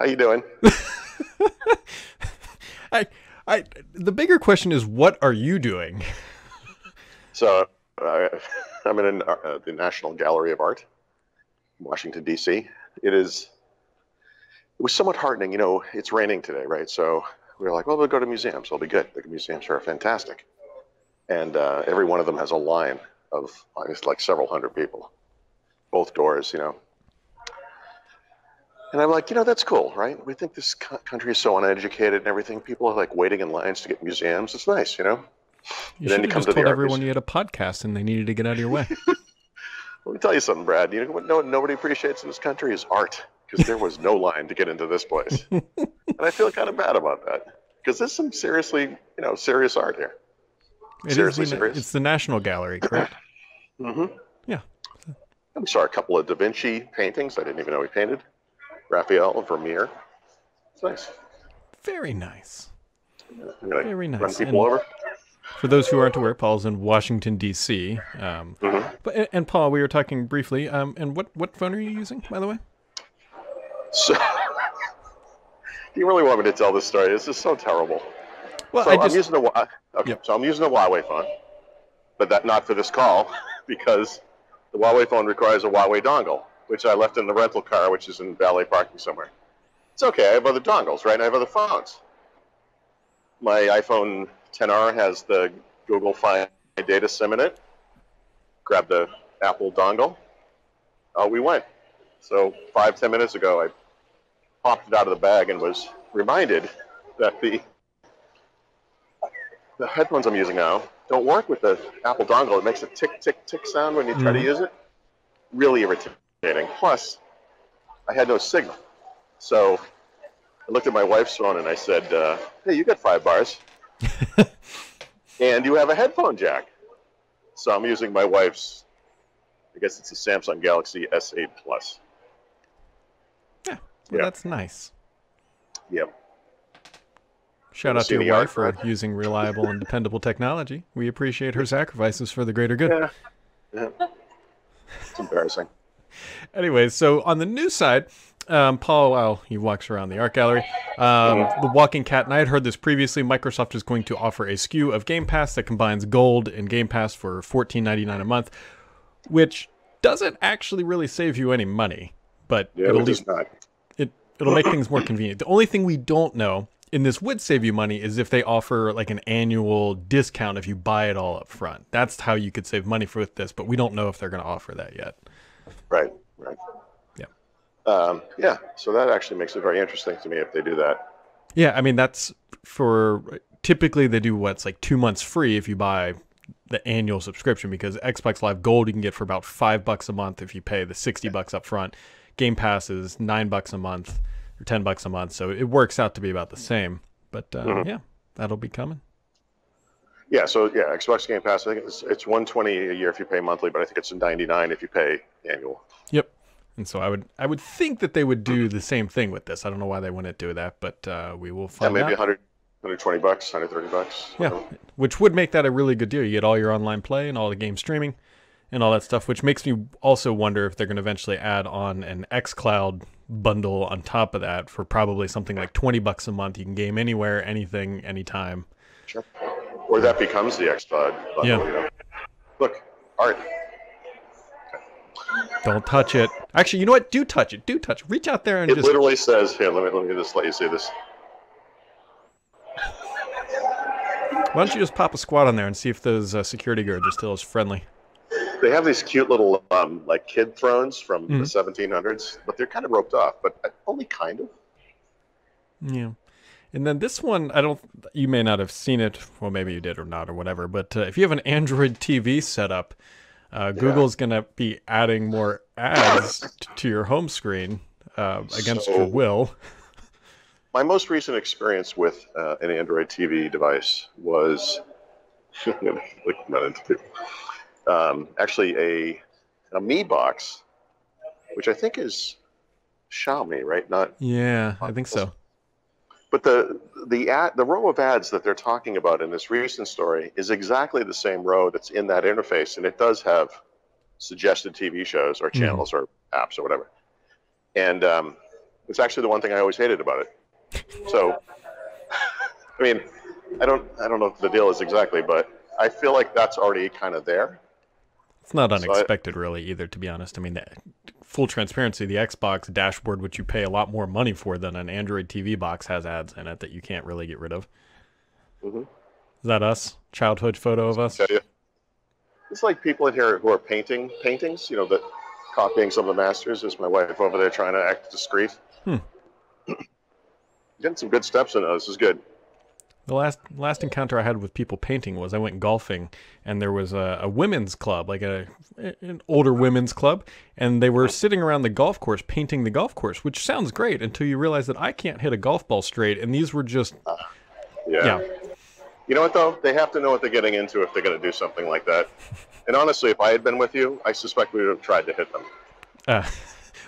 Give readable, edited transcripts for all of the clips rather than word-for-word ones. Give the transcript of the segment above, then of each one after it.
How you doing? I, the bigger question is, what are you doing? So, uh, I'm in the National Gallery of Art, Washington, D.C. It was somewhat heartening. It's raining today, right? So we were like, well, we'll go to museums. It'll be good. The museums are fantastic. And every one of them has a line of, I guess, like several hundred people, both doors. And I'm like, that's cool, right? We think this country is so uneducated and everything. People are like waiting in lines to get museums. It's nice. You And then should you have come just to the told art everyone museum. you had a podcast and they needed to get out of your way. Let me tell you something, Brad. You know what nobody appreciates in this country is art, because there was no line to get into this place. And I feel kind of bad about that, because there's some serious art here. It is Seriously serious. it's the National Gallery, correct? hmm Yeah. We saw a couple of Da Vinci paintings I didn't even know he painted. Raphael, Vermeer. It's nice. Very nice. I'm going to Very run nice. people And over. for those who aren't aware, Paul's in Washington, D.C. hmm And Paul, we were talking briefly. And what phone are you using, by the way? So, do you really want me to tell this story? This is so terrible. Well, So I'm using okay. Yep. So I'm using a Huawei phone, but not for this call, because the Huawei phone requires a Huawei dongle, which I left in the rental car, which is in valet parking somewhere. It's okay. I have other dongles, right? And I have other phones. My iPhone 10R has the Google Fi data SIM in it. Grab the Apple dongle. We went. So 5-10 minutes ago, I popped it out of the bag and was reminded that the headphones I'm using now don't work with the Apple dongle. It makes a tick, tick, tick sound when you try to use it. Really irritating. Plus, I had no signal. So I looked at my wife's phone and I said, hey, you got 5 bars. And you have a headphone jack. So I'm using my wife's, I guess it's a Samsung Galaxy S8 Plus. Yeah. Well, that's nice. Yep. Shout out to your wife for using reliable and dependable technology. We appreciate her sacrifices for the greater good. Yeah. It's embarrassing. Anyways, so on the news side, Paul, well, he walks around the art gallery. The Walking Cat, and I had heard this previously. Microsoft is going to offer a SKU of Game Pass that combines Gold and Game Pass for $14.99 a month, which doesn't actually really save you any money, but it'll make things more convenient. The only thing we don't know, and this would save you money, is if they offer like an annual discount if you buy it all up front. That's how you could save money with this, but we don't know if they're going to offer that yet. Right. Yeah. Yeah. So that actually makes it very interesting to me if they do that. Yeah, I mean, that's typically they do what's like 2 months free if you buy the annual subscription, because Xbox Live Gold you can get for about $5 a month if you pay the $60 up front. Game Pass is $9 a month or $10 a month, so it works out to be about the same. But yeah, that'll be coming. Yeah. So yeah, Xbox Game Pass. I think it's $120 a year if you pay monthly, but I think it's $99 if you pay annual. Yep. And so I would think that they would do the same thing with this. I don't know why they wouldn't do that, but we will find maybe out. 120 bucks, $130. Yeah, which would make that a really good deal. You get all your online play and all the game streaming and all that stuff, which makes me also wonder if they're going to eventually add on an xCloud bundle on top of that for probably something like $20 a month. You can game anywhere, anything, anytime. Sure. Or that becomes the xCloud bundle. Yeah. Look, art. Don't touch it. Actually, you know what? Do touch it. Do touch it. Reach out there and It just... literally says, here, let me just let you see this. Why don't you just pop a squat on there and see if those security guards are still as friendly? They have these cute little like kid thrones from the 1700s, but they're kind of roped off, but only kind of. Yeah. And then this one, you may not have seen it. Well, maybe you did or not or whatever. But if you have an Android TV setup, Google's going to be adding more ads to your home screen against your will. My most recent experience with an Android TV device was actually a Mi box, which I think is Xiaomi, right? Yeah, I think so. But the row of ads that they're talking about in this recent story is exactly the same row that's in that interface, and it does have suggested TV shows or channels or apps or whatever. And It's actually the one thing I always hated about it. So, I mean, I don't know if the deal is exactly, but I feel like that's already kind of there. It's not unexpected, really, either, to be honest. I mean, full transparency, the Xbox dashboard, which you pay a lot more money for than an Android TV box, has ads in it that you can't really get rid of. Mm-hmm. Is that us? Childhood photo of us? It's like people in here who are painting paintings, that copying some of the masters. There's my wife over there trying to act discreet. Getting some good steps in. This is good. The last encounter I had with people painting was I went golfing, and there was a women's club, like an older women's club, and they were sitting around the golf course painting the golf course, which sounds great until you realize that I can't hit a golf ball straight, and these were just... Yeah. You know what, though? They have to know what they're getting into if they're going to do something like that. And honestly, if I had been with you, I suspect we would have tried to hit them.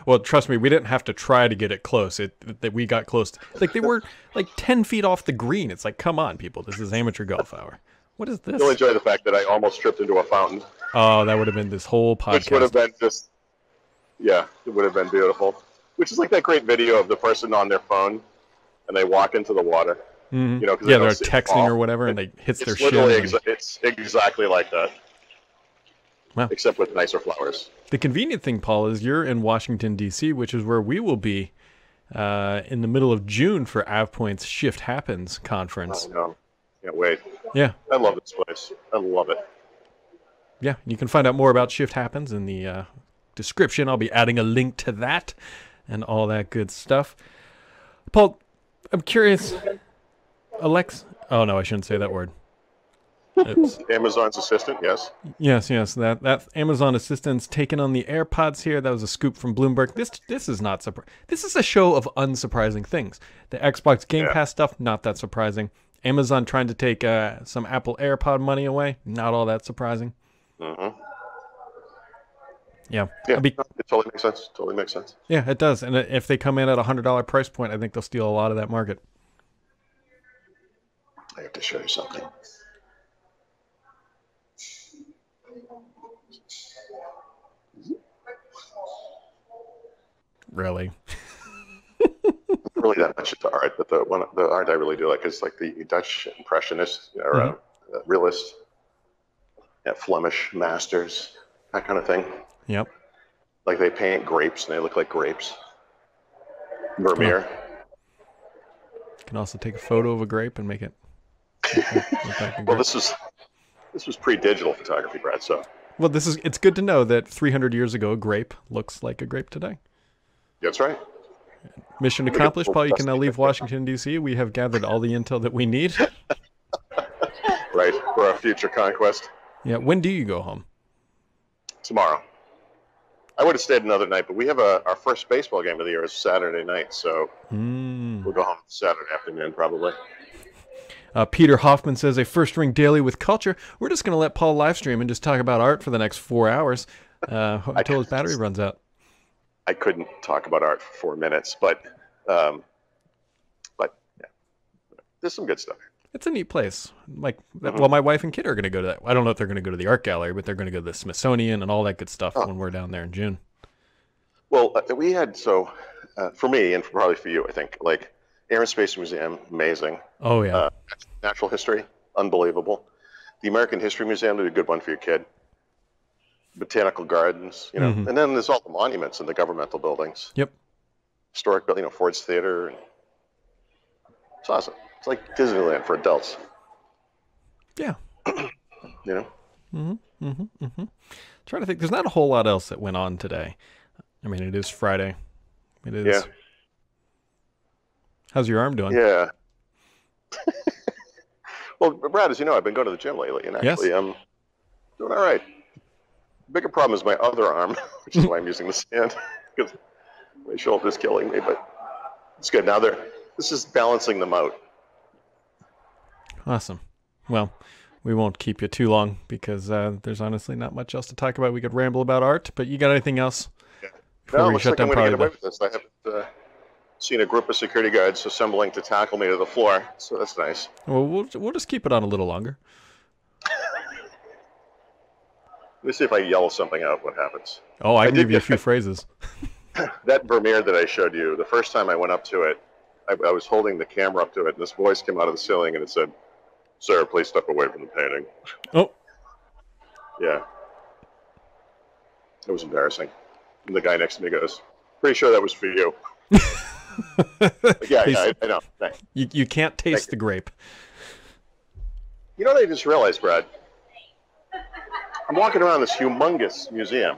Well, trust me, we didn't have to try to get it close. That we got close. Like, they were like 10 feet off the green. It's like, come on, people. This is amateur golf hour. What is this? You'll enjoy the fact that I almost tripped into a fountain. Oh, that would have been this whole podcast. Which would have been just, it would have been beautiful. Which is like that great video of the person on their phone, and they walk into the water. Mm-hmm. Cause they're texting or whatever, and they hits their shin. It's exactly like that. Wow. Except with nicer flowers. The convenient thing, Paul, is you're in Washington, D.C., which is where we will be in the middle of June for AvePoint's Shift Happens conference. Oh, no. Can't wait. Yeah. I love this place. I love it. Yeah, you can find out more about Shift Happens in the description. I'll be adding a link to that and all that good stuff. Paul, I'm curious. Alexa. Oh, no, I shouldn't say that word. Oops. Amazon's assistant, yes. Yes. That Amazon assistant's taken on the AirPods here. That was a scoop from Bloomberg. This is not surprising. This is a show of unsurprising things. The Xbox Game Pass stuff, not that surprising. Amazon trying to take some Apple AirPod money away, not all that surprising. Mm-hmm. Yeah. It totally makes sense. Yeah, it does. And if they come in at a $100 price point, I think they'll steal a lot of that market. I have to show you something. Really? Really that much into art, but the art I really do like is like the Dutch impressionist or realist, Flemish masters, that kind of thing. Yep. Like they paint grapes and they look like grapes. Vermeer. You can also take a photo of a grape and make it look like a grape. Well, this was pre-digital photography, Brad. So. Well, it's good to know that 300 years ago, a grape looks like a grape today. That's right. Mission accomplished, Paul. You can now leave Washington, D.C. We have gathered all the intel that we need. Right, for our future conquest. Yeah, when do you go home? Tomorrow. I would have stayed another night, but we have our first baseball game of the year is Saturday night, so we'll go home Saturday afternoon probably. Peter Hoffman says, a first ring daily with culture. We're just going to let Paul live stream and just talk about art for the next 4 hours until his battery runs out. I couldn't talk about art for 4 minutes, but yeah, there's some good stuff. It's a neat place. Like, well, my wife and kid are going to go to that. I don't know if they're going to go to the art gallery, but they're going to go to the Smithsonian and all that good stuff when we're down there in June. Well, we had for me and probably for you, I think, like Air and Space Museum, amazing. Oh yeah. Natural history, unbelievable. The American History Museum would be a good one for your kid. Botanical gardens, and then there's all the monuments and the governmental buildings. Yep. Historic, Ford's Theater. And it's awesome. It's like Disneyland for adults. Yeah. Trying to think. There's not a whole lot else that went on today. I mean, it is Friday. It is. Yeah. How's your arm doing? Yeah. Well, Brad, as you know, I've been going to the gym lately, and actually I'm doing all right. The bigger problem is my other arm, which is why I'm using the stand, because my shoulder's killing me, but it's good. Now this is balancing them out. Awesome. Well, we won't keep you too long because there's honestly not much else to talk about. We could ramble about art, but you got anything else? No, looks like I'm going to get away with this. I haven't seen a group of security guards assembling to tackle me to the floor, so that's nice. Well, we'll just keep it on a little longer. Let me see if I yell something out. What happens? Oh, I can give you a few phrases. that Vermeer that I showed you, the first time I went up to it, I was holding the camera up to it, and this voice came out of the ceiling, and it said, "Sir, please step away from the painting." Oh. Yeah. It was embarrassing. And the guy next to me goes, "Pretty sure that was for you." Yeah, I know. Thanks. You can't taste the grape. You know what I just realized, Brad? I'm walking around this humongous museum.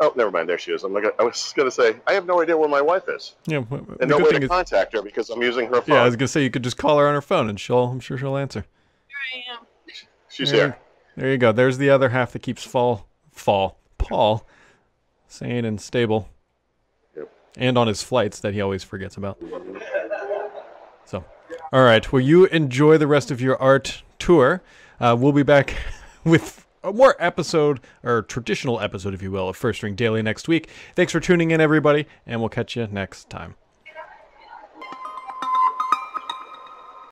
Oh, never mind. There she is. I was going to say, I have no idea where my wife is. Yeah, and no way to contact her because I'm using her phone. Yeah, I was going to say, you could just call her on her phone, and I'm sure she'll answer. Here I am. She's here. There you go. There's the other half that keeps Paul sane and stable. Yep. And on his flights that he always forgets about. So, all right. Well, you enjoy the rest of your art tour. We'll be back with a more traditional episode, if you will, of First Ring Daily next week. Thanks for tuning in, everybody, and we'll catch you next time.